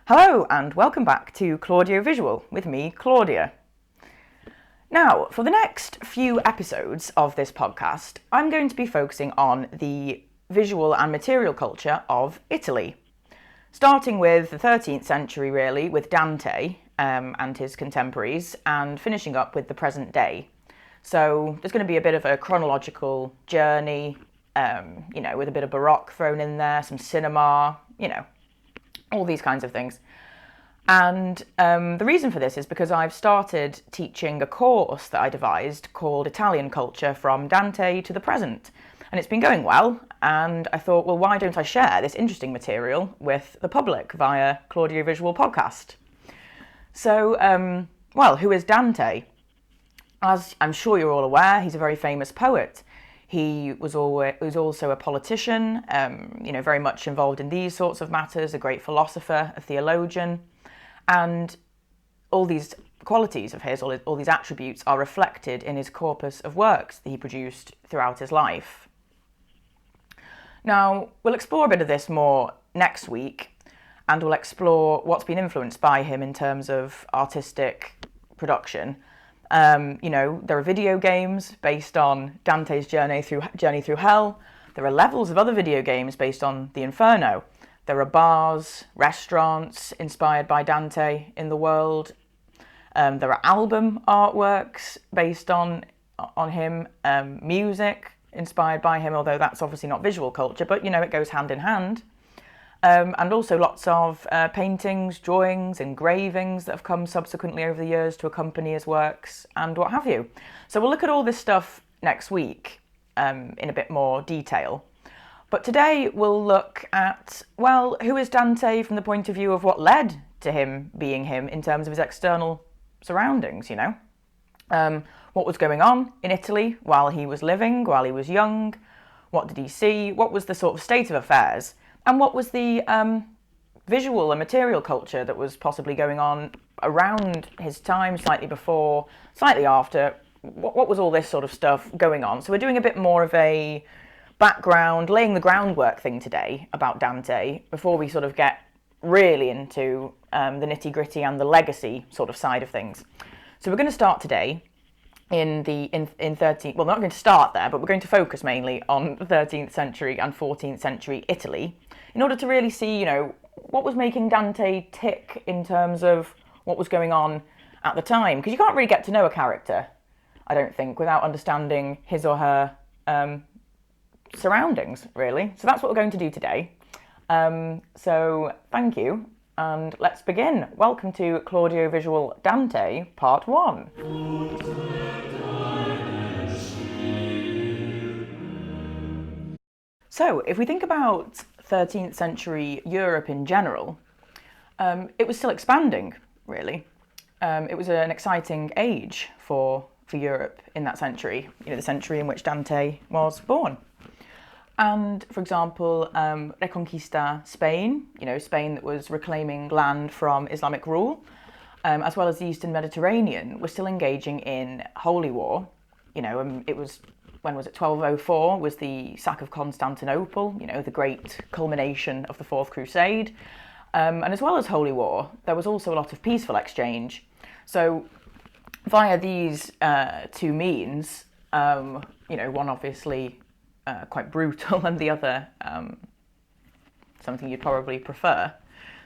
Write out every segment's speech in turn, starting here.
Hello and welcome back to Claudio Visual with me, Claudia. Now, for the next few episodes of this podcast, I'm going to be focusing on the visual and material culture of Italy, starting with the 13th century really, with Dante and his contemporaries, and finishing up with the present day. So there's going to be a bit of a chronological journey, with a bit of Baroque thrown in there, some cinema, all these kinds of things. And the reason for this is because I've started teaching a course that I devised called Italian Culture from Dante to the Present. And it's been going well, and I thought, well, why don't I share this interesting material with the public via Claudio Visual Podcast? So, who is Dante? As I'm sure you're all aware, he's a very famous poet. He was also a politician, very much involved in these sorts of matters, a great philosopher, a theologian, and all these qualities of his, all these attributes are reflected in his corpus of works that he produced throughout his life. Now, we'll explore a bit of this more next week, and we'll explore what's been influenced by him in terms of artistic production. There are video games based on Dante's journey through hell. There are levels of other video games based on the Inferno. There are bars, restaurants inspired by Dante in the world. There are album artworks based on him, music inspired by him, although that's obviously not visual culture, but it goes hand in hand. And also lots of paintings, drawings, engravings that have come subsequently over the years to accompany his works and what have you. So we'll look at all this stuff next week in a bit more detail. But today we'll look at, who is Dante from the point of view of what led to him being him in terms of his external surroundings, what was going on in Italy while he was living, while he was young, what did he see, what was the sort of state of affairs, and what was the visual and material culture that was possibly going on around his time, slightly before, slightly after. What was all this sort of stuff going on? So we're doing a bit more of a background, laying the groundwork thing today about Dante before we sort of get really into the nitty-gritty and the legacy sort of side of things. So we're going to start today in 13th, well, not going to start there, but we're going to focus mainly on 13th century and 14th century Italy in order to really see, what was making Dante tick in terms of what was going on at the time. Because you can't really get to know a character, I don't think, without understanding his or her surroundings, really. So that's what we're going to do today. So thank you, and let's begin. Welcome to Claudio Visual Dante, Part 1. So if we think about 13th century Europe in general, it was still expanding, really. It was an exciting age for Europe in that century, the century in which Dante was born. And, for example, Reconquista Spain, Spain that was reclaiming land from Islamic rule, as well as the Eastern Mediterranean, were still engaging in holy war. It was, when was it, 1204 was the sack of Constantinople, the great culmination of the Fourth Crusade. And as well as holy war, there was also a lot of peaceful exchange. So via these two means, one obviously quite brutal and the other something you'd probably prefer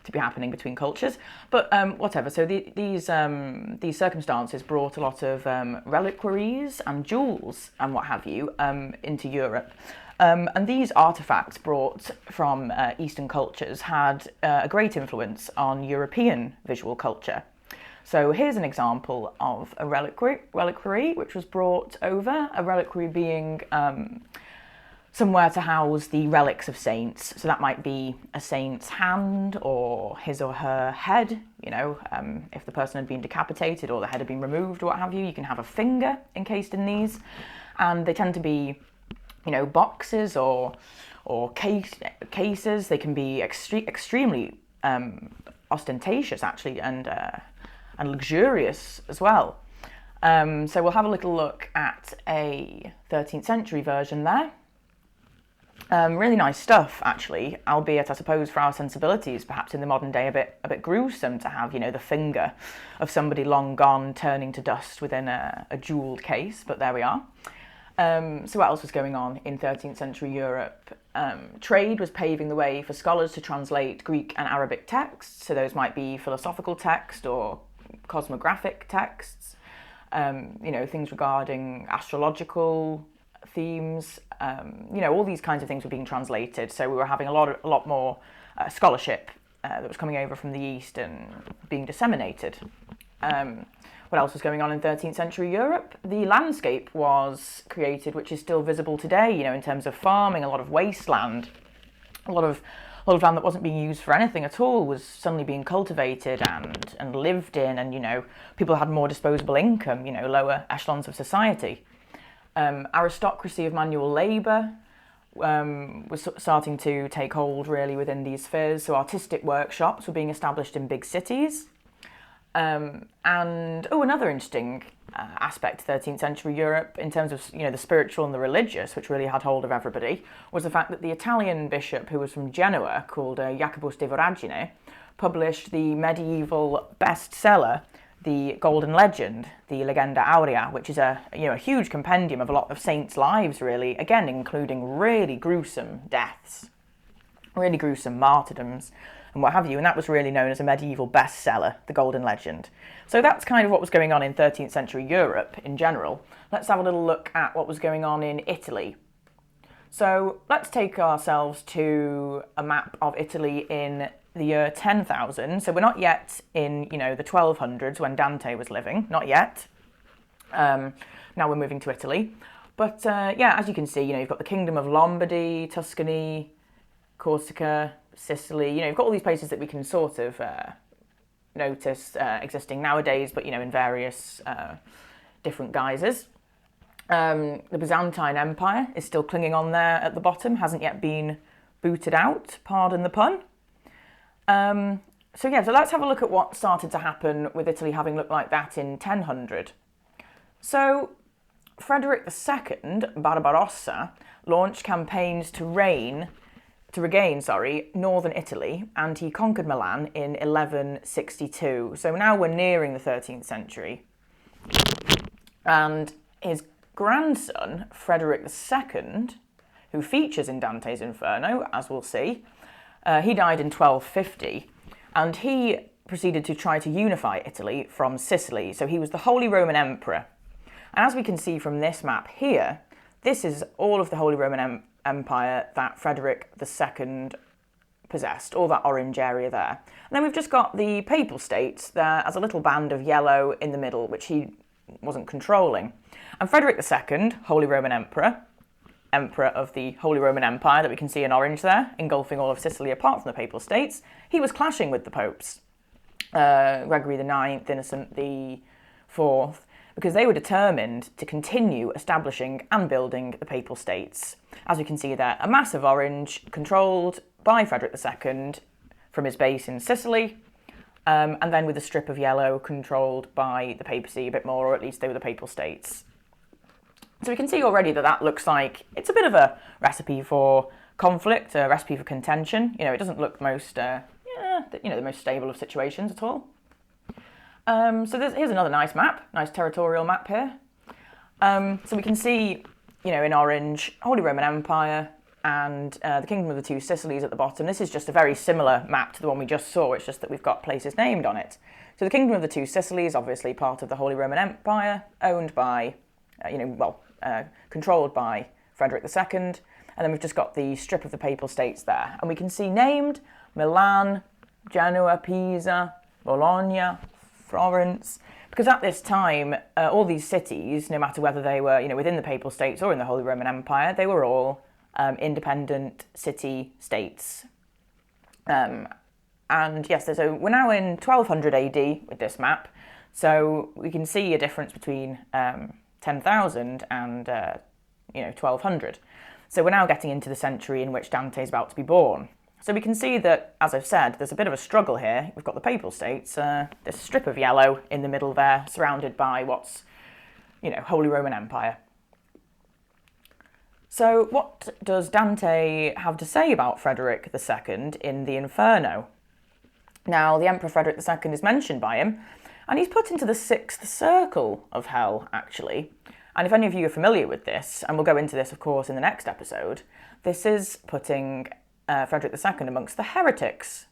to be happening between cultures, but whatever. So these circumstances brought a lot of reliquaries and jewels and what have you into Europe, and these artifacts brought from Eastern cultures had a great influence on European visual culture. So here's an example of a reliquary which was brought over, a reliquary being somewhere to house the relics of saints. So that might be a saint's hand or his or her head, if the person had been decapitated or the head had been removed or what have you. You can have a finger encased in these, and they tend to be, boxes or cases. They can be extremely ostentatious, actually, and luxurious as well. So we'll have a little look at a 13th century version there. Really nice stuff, actually, albeit I suppose for our sensibilities, perhaps in the modern day, a bit gruesome to have, the finger of somebody long gone turning to dust within a jewelled case. But there we are. So what else was going on in 13th century Europe? Trade was paving the way for scholars to translate Greek and Arabic texts. So those might be philosophical texts or cosmographic texts. Things regarding astrological themes, all these kinds of things were being translated. So we were having a lot more scholarship that was coming over from the East and being disseminated. What else was going on in 13th century Europe? The landscape was created, which is still visible today, in terms of farming, a lot of wasteland, a lot of land that wasn't being used for anything at all was suddenly being cultivated and lived in, and, people had more disposable income, lower echelons of society. Aristocracy of manual labour was starting to take hold really within these spheres. So artistic workshops were being established in big cities. Another interesting aspect of 13th century Europe in terms of the spiritual and the religious, which really had hold of everybody, was the fact that the Italian bishop who was from Genoa, called Jacobus de Voragine, published the medieval bestseller, The Golden Legend, the Legenda Aurea, which is a huge compendium of a lot of saints' lives, really, again including really gruesome deaths, really gruesome martyrdoms, and what have you, and that was really known as a medieval bestseller, The Golden Legend. So that's kind of what was going on in 13th century Europe in general. Let's have a little look at what was going on in Italy. So let's take ourselves to a map of Italy in the year 10,000. So we're not yet in, the 1200s when Dante was living, not yet. Now we're moving to Italy. But as you can see, you've got the Kingdom of Lombardy, Tuscany, Corsica, Sicily. You've got all these places that we can sort of notice existing nowadays, but, in various different guises. The Byzantine Empire is still clinging on there at the bottom, hasn't yet been booted out, pardon the pun. So let's have a look at what started to happen with Italy having looked like that in 1000. So Frederick II, Barbarossa, launched campaigns to regain northern Italy, and he conquered Milan in 1162. So now we're nearing the 13th century. And his grandson, Frederick II, who features in Dante's Inferno, as we'll see, he died in 1250, and he proceeded to try to unify Italy from Sicily. So he was the Holy Roman Emperor. And as we can see from this map here, this is all of the Holy Roman Empire that Frederick II possessed, all that orange area there. And then we've just got the Papal States there as a little band of yellow in the middle, which he wasn't controlling. And Frederick II, Holy Roman Emperor of the Holy Roman Empire that we can see in orange there, engulfing all of Sicily apart from the Papal States, he was clashing with the popes, Gregory IX, Innocent IV, because they were determined to continue establishing and building the Papal States. As we can see there, a massive orange controlled by Frederick II from his base in Sicily, and then with a strip of yellow controlled by the papacy a bit more, or at least they were the Papal States. So we can see already that looks like it's a bit of a recipe for conflict, a recipe for contention. It doesn't look the most, the most stable of situations at all. Here's another nice map, nice territorial map here. So we can see, in orange, Holy Roman Empire and the Kingdom of the Two Sicilies at the bottom. This is just a very similar map to the one we just saw. It's just that we've got places named on it. So the Kingdom of the Two Sicilies, obviously part of the Holy Roman Empire, owned by, controlled by Frederick II. And then we've just got the strip of the Papal States there. And we can see named Milan, Genoa, Pisa, Bologna, Florence, because at this time, all these cities, no matter whether they were, within the Papal States or in the Holy Roman Empire, they were all independent city-states. So we're now in 1200 AD with this map, so we can see a difference between 10,000 and 1200. So we're now getting into the century in which Dante is about to be born. So we can see that, as I've said, there's a bit of a struggle here. We've got the Papal States, this strip of yellow in the middle there, surrounded by what's, Holy Roman Empire. So what does Dante have to say about Frederick II in the Inferno? Now, the Emperor Frederick II is mentioned by him, and he's put into the sixth circle of hell, actually. And if any of you are familiar with this, and we'll go into this, of course, in the next episode, this is putting Frederick II amongst the heretics.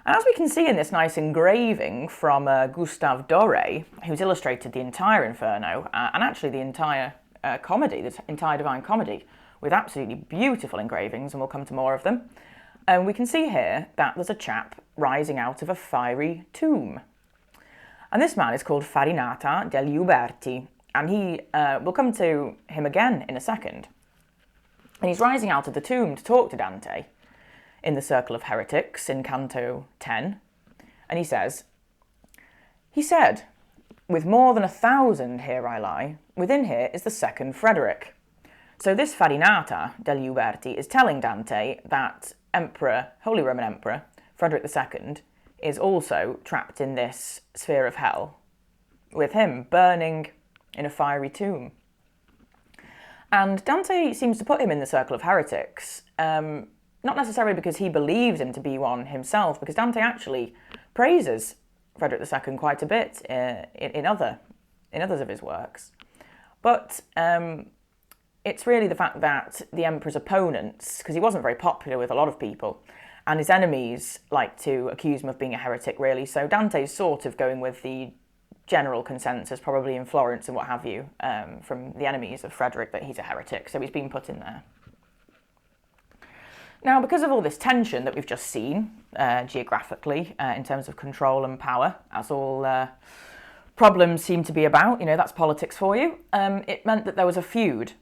And as we can see in this nice engraving from Gustave Doré, who's illustrated the entire Inferno, and actually the entire comedy, the entire Divine Comedy, with absolutely beautiful engravings, and we'll come to more of them, we can see here that there's a chap rising out of a fiery tomb. And this man is called Farinata degli Uberti, and we'll come to him again in a second. And he's rising out of the tomb to talk to Dante in the Circle of Heretics in Canto 10. And he says, "He said, with more than 1,000 here I lie, within here is the second Frederick." So this Farinata degli Uberti is telling Dante that Holy Roman Emperor, Frederick II, is also trapped in this sphere of hell, with him burning in a fiery tomb. And Dante seems to put him in the Circle of Heretics, not necessarily because he believes him to be one himself, because Dante actually praises Frederick II quite a bit in others of his works. But it's really the fact that the emperor's opponents, because he wasn't very popular with a lot of people, and his enemies like to accuse him of being a heretic, really. So Dante's sort of going with the general consensus, probably in Florence and what have you, from the enemies of Frederick, that he's a heretic. So he's been put in there. Now, because of all this tension that we've just seen geographically in terms of control and power, as all problems seem to be about, that's politics for you, it meant that there was a feud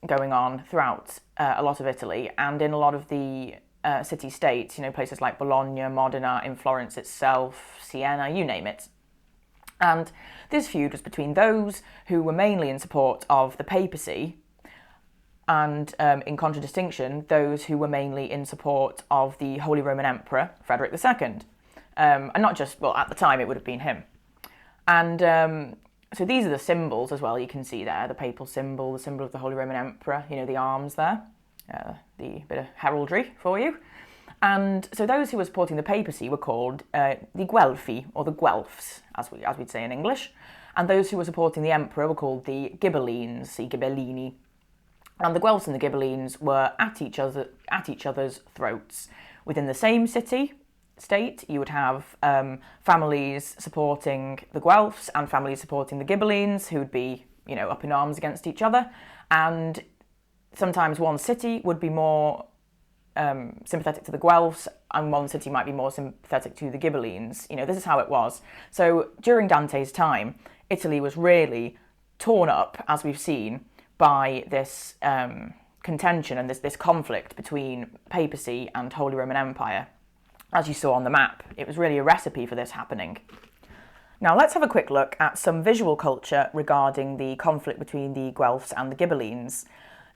going on throughout a lot of Italy and in a lot of the city-states, places like Bologna, Modena, in Florence itself, Siena, you name it. And this feud was between those who were mainly in support of the papacy and, in contradistinction, those who were mainly in support of the Holy Roman Emperor, Frederick II. And not just, well, at the time it would have been him. And so these are the symbols as well, you can see there, the papal symbol, the symbol of the Holy Roman Emperor, the arms there, the bit of heraldry for you. And so those who were supporting the papacy were called the Guelfi, or the Guelfs, as we'd say in English. And those who were supporting the emperor were called the Ghibellines, the Ghibellini. And the Guelfs and the Ghibellines were at each other's throats. Within the same state, you would have families supporting the Guelfs and families supporting the Ghibellines, who would be, up in arms against each other. And sometimes one city would be more sympathetic to the Guelfs, and one city might be more sympathetic to the Ghibellines. This is how it was. So during Dante's time, Italy was really torn up, as we've seen, by this contention and this conflict between papacy and Holy Roman Empire. As you saw on the map, it was really a recipe for this happening. Now let's have a quick look at some visual culture regarding the conflict between the Guelfs and the Ghibellines.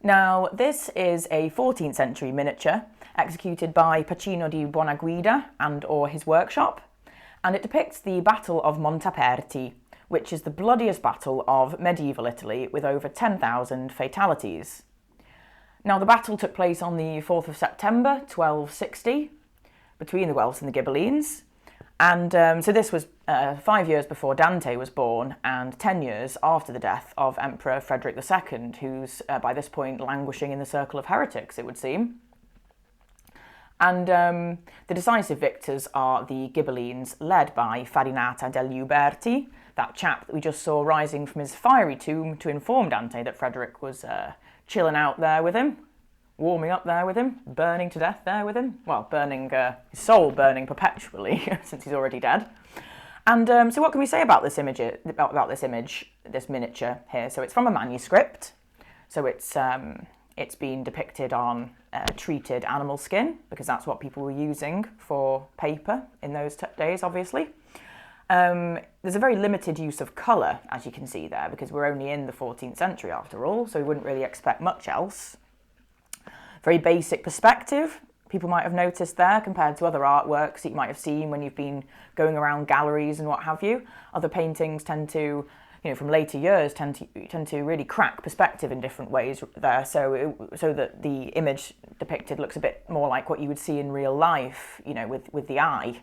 Now, this is a 14th century miniature executed by Pacino di Buonaguida or his workshop, and it depicts the Battle of Montaperti, which is the bloodiest battle of medieval Italy with over 10,000 fatalities. Now, the battle took place on the 4th of September 1260 between the Guelfs and the Ghibellines, and so this was 5 years before Dante was born and 10 years after the death of Emperor Frederick II, who's by this point languishing in the Circle of Heretics, it would seem. And the decisive victors are the Ghibellines, led by Farinata degli Uberti, that chap that we just saw rising from his fiery tomb to inform Dante that Frederick was chilling out there with him, warming up there with him, burning to death there with him. Well, burning, his soul burning perpetually since he's already dead. And so what can we say about this image, this miniature here? So it's from a manuscript. So it's been depicted on treated animal skin, because that's what people were using for paper in those days, obviously. There's a very limited use of colour, as you can see there, because we're only in the 14th century after all, so we wouldn't really expect much else. Very basic perspective, people might have noticed there, compared to other artworks that you might have seen when you've been going around galleries and what have you. Other paintings tend to from later years tend to really crack perspective in different ways there, so that the image depicted looks a bit more like what you would see in real life, with the eye,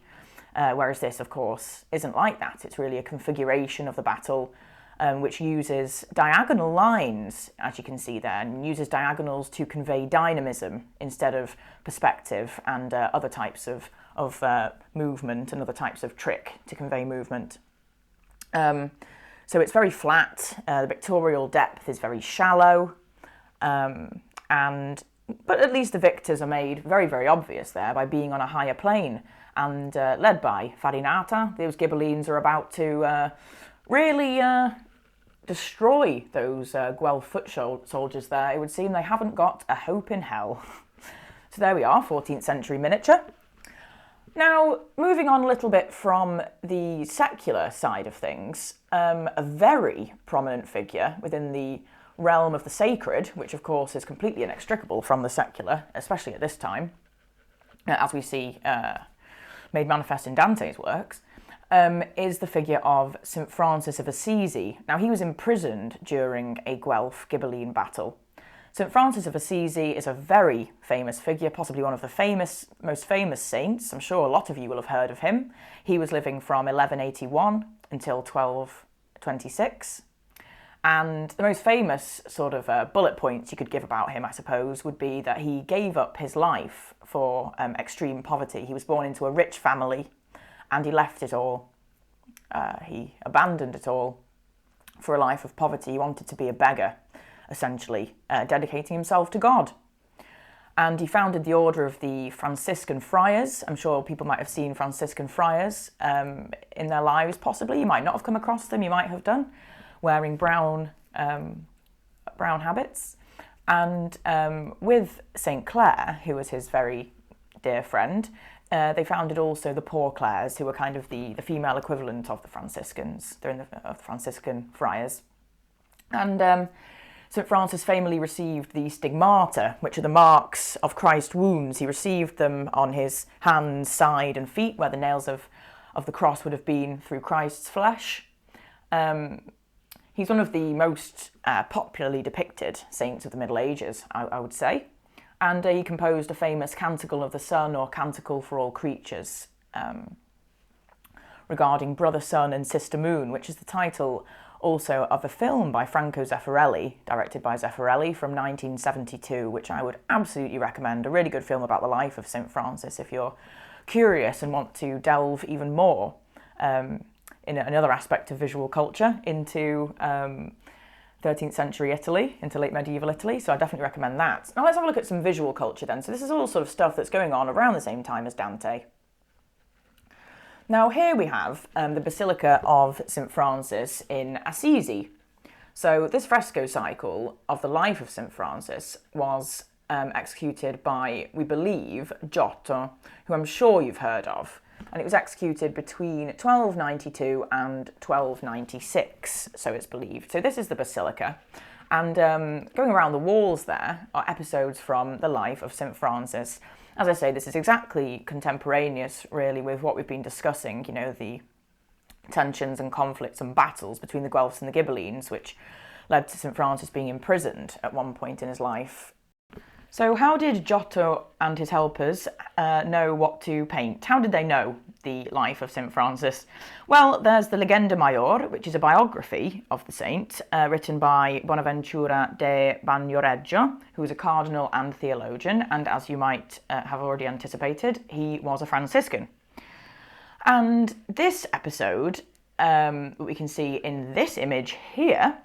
whereas this, of course, isn't like that. It's really a configuration of the battle, which uses diagonal lines, as you can see there, and uses diagonals to convey dynamism instead of perspective and other types of movement and other types of trick to convey movement. So it's very flat, the pictorial depth is very shallow, but at least the victors are made very, very obvious there by being on a higher plane and led by Farinata. Those Ghibellines are about to really destroy those Guelph foot soldiers there. It would seem they haven't got a hope in hell. So there we are, 14th century miniature. Now, moving on a little bit from the secular side of things, a very prominent figure within the realm of the sacred, which of course is completely inextricable from the secular, especially at this time, as we see made manifest in Dante's works, is the figure of St. Francis of Assisi. Now, he was imprisoned during a Guelph Ghibelline battle. St. Francis of Assisi is a very famous figure, possibly one of the most famous saints. I'm sure a lot of you will have heard of him. He was living from 1181 until 1226. And the most famous sort of bullet points you could give about him, I suppose, would be that he gave up his life for extreme poverty. He was born into a rich family and he left it all. He abandoned it all for a life of poverty. He wanted to be a beggar, essentially, dedicating himself to God. And he founded the order of the Franciscan friars. I'm sure people might have seen Franciscan friars in their lives, possibly. You might not have come across them, you might have done, wearing brown habits. And with St. Clare, who was his very dear friend, they founded also the Poor Clares, who were kind of the female equivalent of the Franciscans. They're of the Franciscan friars. And St. Francis famously received the stigmata, which are the marks of Christ's wounds. He received them on his hands, side and feet, where the nails of the cross would have been through Christ's flesh. He's one of the most popularly depicted saints of the Middle Ages, I would say. And he composed a famous Canticle of the Sun, or Canticle for All Creatures, regarding Brother Sun and Sister Moon, which is the title also of a film by Franco Zeffirelli, directed by Zeffirelli, from 1972, which I would absolutely recommend. A really good film about the life of St. Francis if you're curious and want to delve even more in another aspect of visual culture into 13th century Italy, into late medieval Italy, so I definitely recommend that. Now let's have a look at some visual culture then. So this is all sort of stuff that's going on around the same time as Dante. Now here we have the Basilica of St. Francis in Assisi. So this fresco cycle of the life of St. Francis was executed by, we believe, Giotto, who I'm sure you've heard of. And it was executed between 1292 and 1296, so it's believed. So this is the Basilica. And going around the walls there are episodes from the life of St. Francis. As I say, this is exactly contemporaneous, really, with what we've been discussing, the tensions and conflicts and battles between the Guelphs and the Ghibellines, which led to St. Francis being imprisoned at one point in his life. So how did Giotto and his helpers know what to paint? How did they know the life of St. Francis? Well, there's the Legenda Maior, which is a biography of the saint, written by Bonaventura de Bagnoregio, who was a cardinal and theologian, and as you might have already anticipated, he was a Franciscan. And this episode, we can see in this image here,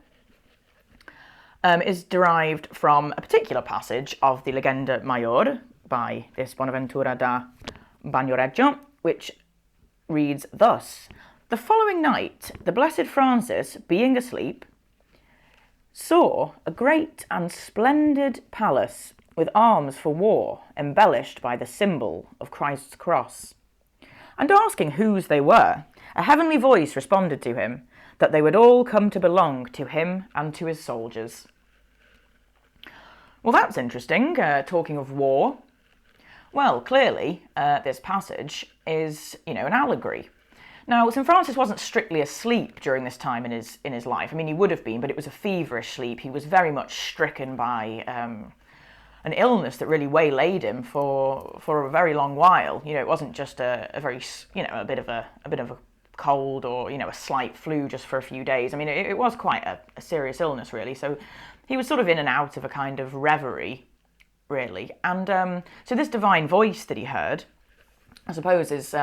is derived from a particular passage of the Legenda Maior by this Bonaventura da Bagnoregio, which reads thus: "The following night, the Blessed Francis, being asleep, saw a great and splendid palace with arms for war, embellished by the symbol of Christ's cross. And asking whose they were, a heavenly voice responded to him, that they would all come to belong to him and to his soldiers." Well, that's interesting, talking of war. Well, clearly, this passage is, an allegory. Now, St Francis wasn't strictly asleep during this time in his life. I mean, he would have been, but it was a feverish sleep. He was very much stricken by an illness that really waylaid him for a very long while. You know, it wasn't just a very, you know, a bit of a cold or, you know, a slight flu just for a few days. I mean, it was quite a serious illness, really. So he was sort of in and out of a kind of reverie, really. And so this divine voice that he heard, I suppose, is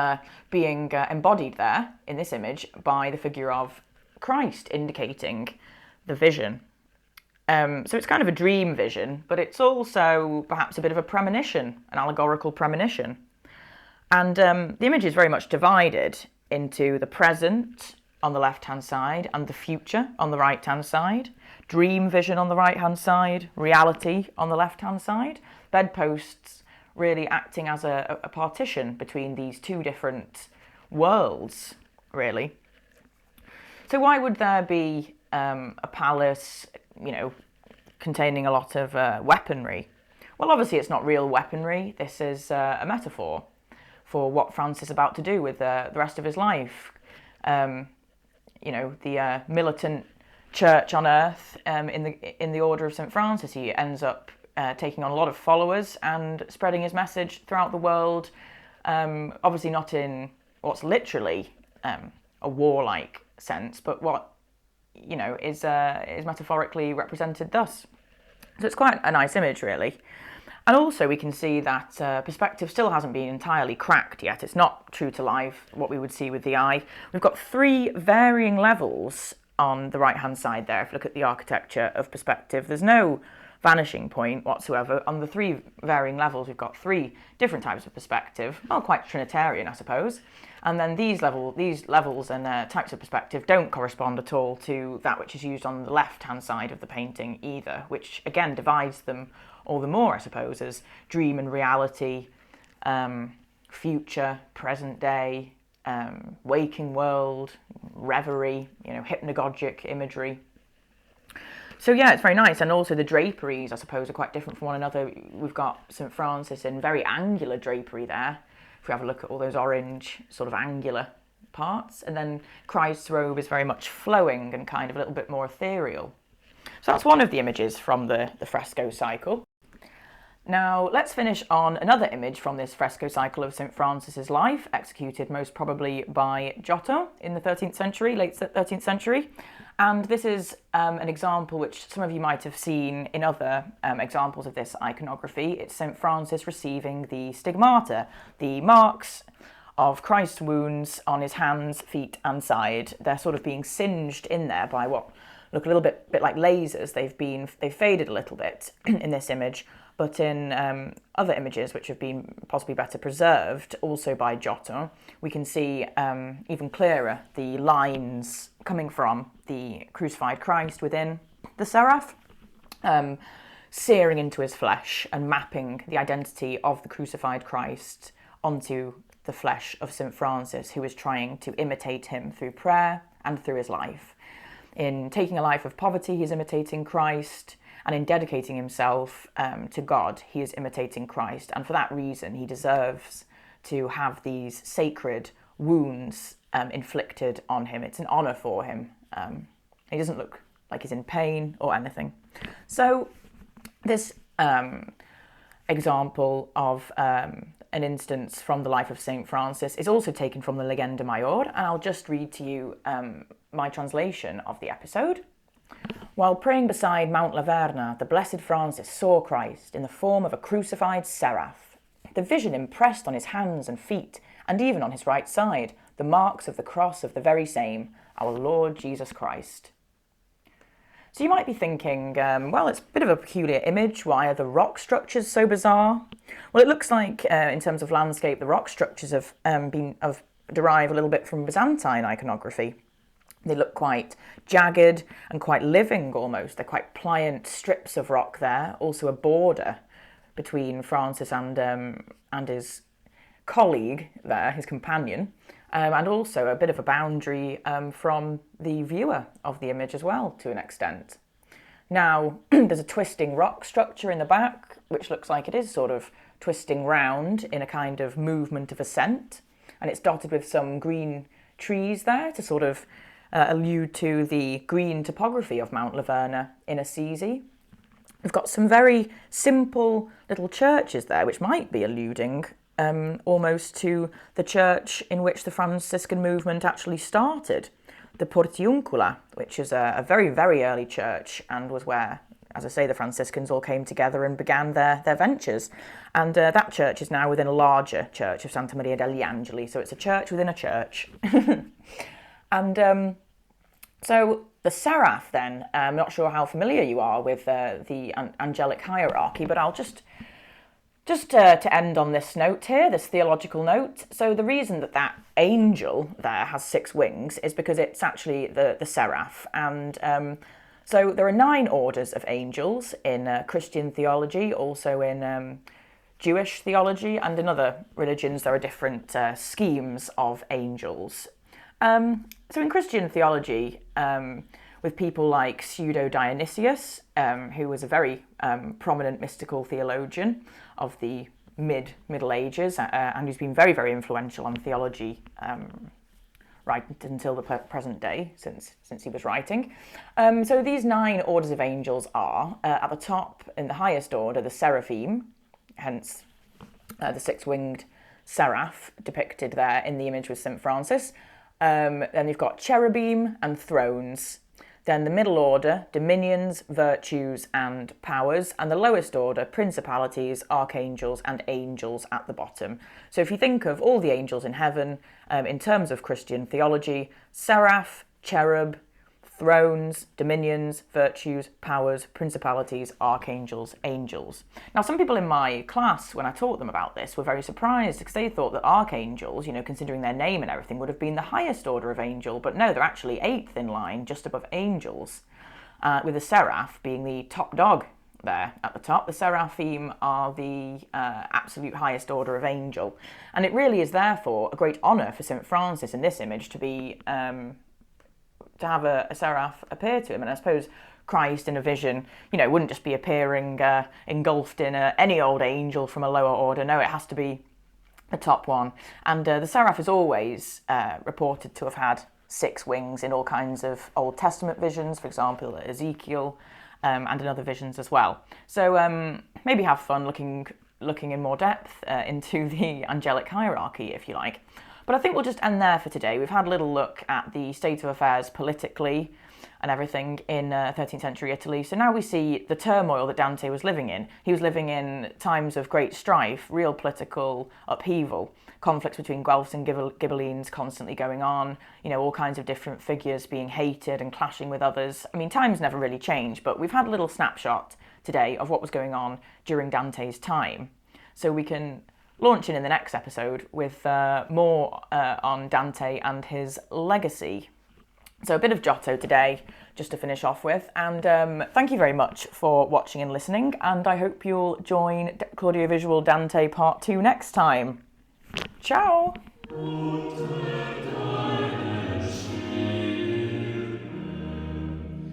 being embodied there in this image by the figure of Christ, indicating the vision. So it's kind of a dream vision, but it's also perhaps a bit of a premonition, an allegorical premonition. And the image is very much divided into the present on the left-hand side and the future on the right-hand side. Dream vision on the right-hand side, reality on the left-hand side. Bedposts really acting as a partition between these two different worlds, really. So why would there be a palace, you know, containing a lot of weaponry? Well, obviously it's not real weaponry. This is a metaphor for what Francis is about to do with the rest of his life. You know, the militant church on earth in the order of St Francis. He ends up taking on a lot of followers and spreading his message throughout the world. Obviously not in what's literally a warlike sense, but what, you know, is metaphorically represented thus. So it's quite a nice image, really. And also we can see that perspective still hasn't been entirely cracked yet. It's not true to life, what we would see with the eye. We've got three varying levels on the right-hand side there. If you look at the architecture of perspective, there's no vanishing point whatsoever. On the three varying levels, we've got three different types of perspective. Well, quite Trinitarian, I suppose. And then these levels and types of perspective don't correspond at all to that which is used on the left-hand side of the painting either, which again divides them all the more, I suppose, as dream and reality, future, present day, waking world, reverie, you know, hypnagogic imagery. So yeah, it's very nice. And also the draperies, I suppose, are quite different from one another. We've got St Francis in very angular drapery there, if we have a look at all those orange sort of angular parts. And then Christ's robe is very much flowing and kind of a little bit more ethereal. So that's one of the images from the fresco cycle. Now let's finish on another image from this fresco cycle of St Francis's life, executed most probably by Giotto in the 13th century, late 13th century. And this is an example which some of you might have seen in other examples of this iconography. It's St Francis receiving the stigmata, the marks of Christ's wounds on his hands, feet and side. They're sort of being singed in there by what look a little bit like lasers. They've faded a little bit in this image, but in other images which have been possibly better preserved, also by Giotto, we can see even clearer the lines coming from the crucified Christ within the seraph, searing into his flesh and mapping the identity of the crucified Christ onto the flesh of St Francis, who is trying to imitate him through prayer and through his life. In taking a life of poverty, he's imitating Christ, and in dedicating himself to God, he is imitating Christ. And for that reason, he deserves to have these sacred wounds inflicted on him. It's an honour for him. He doesn't look like he's in pain or anything. So this example of an instance from the life of St. Francis is also taken from the Legenda Maior, and I'll just read to you my translation of the episode. While praying beside Mount Laverna, the Blessed Francis saw Christ in the form of a crucified seraph. The vision impressed on his hands and feet, and even on his right side, the marks of the cross of the very same, our Lord Jesus Christ. So you might be thinking, well, it's a bit of a peculiar image. Why are the rock structures so bizarre? Well, it looks like, in terms of landscape, the rock structures have derived a little bit from Byzantine iconography. They look quite jagged and quite living almost. They're quite pliant strips of rock there. Also a border between Francis and his colleague there, his companion, and also a bit of a boundary from the viewer of the image as well, to an extent. Now, there's a twisting rock structure in the back, which looks like it is sort of twisting round in a kind of movement of ascent, and it's dotted with some green trees there to sort of allude to the green topography of Mount Laverna in Assisi. We've got some very simple little churches there, which might be alluding almost to the church in which the Franciscan movement actually started, the Portiuncula, which is a very, very early church and was where, as I say, the Franciscans all came together and began their ventures. And that church is now within a larger church of Santa Maria degli Angeli, so it's a church within a church. And so the seraph then, I'm not sure how familiar you are with the angelic hierarchy, but I'll just to end on this note here, this theological note. So the reason that angel there has 6 wings is because it's actually the seraph. And so there are 9 orders of angels in Christian theology, also in Jewish theology, and in other religions there are different schemes of angels. So in Christian theology, with people like Pseudo-Dionysius, who was a very prominent mystical theologian of the Middle Ages, and who's been very, very influential on theology right until the present day, since he was writing. So these 9 orders of angels are, at the top, in the highest order, the seraphim, hence the 6-winged seraph depicted there in the image with St. Francis. Then you've got cherubim and thrones. Then the middle order, dominions, virtues and powers. And the lowest order, principalities, archangels and angels at the bottom. So if you think of all the angels in heaven, in terms of Christian theology, seraph, cherub, thrones, dominions, virtues, powers, principalities, archangels, angels. Now, some people in my class, when I taught them about this, were very surprised because they thought that archangels, considering their name and everything, would have been the highest order of angel. But no, they're actually 8th in line, just above angels, with the seraph being the top dog there at the top. The seraphim are the absolute highest order of angel. And it really is therefore a great honour for St. Francis in this image to be... to have a seraph appear to him. And I suppose Christ in a vision, wouldn't just be appearing engulfed in any old angel from a lower order. No, it has to be the top one. And the seraph is always reported to have had 6 wings in all kinds of Old Testament visions, for example, Ezekiel, and in other visions as well. So maybe have fun looking in more depth into the angelic hierarchy, if you like. But I think we'll just end there for today. We've had a little look at the state of affairs politically and everything in 13th century Italy. So now we see the turmoil that Dante was living in. He was living in times of great strife, real political upheaval, conflicts between Guelphs and Ghibellines constantly going on, all kinds of different figures being hated and clashing with others. I mean, times never really change, but we've had a little snapshot today of what was going on during Dante's time. So we can launch in the next episode with more on Dante and his legacy. So a bit of Giotto today, just to finish off with. And thank you very much for watching and listening. And I hope you'll join Claudiovisual Dante Part 2 next time. Ciao!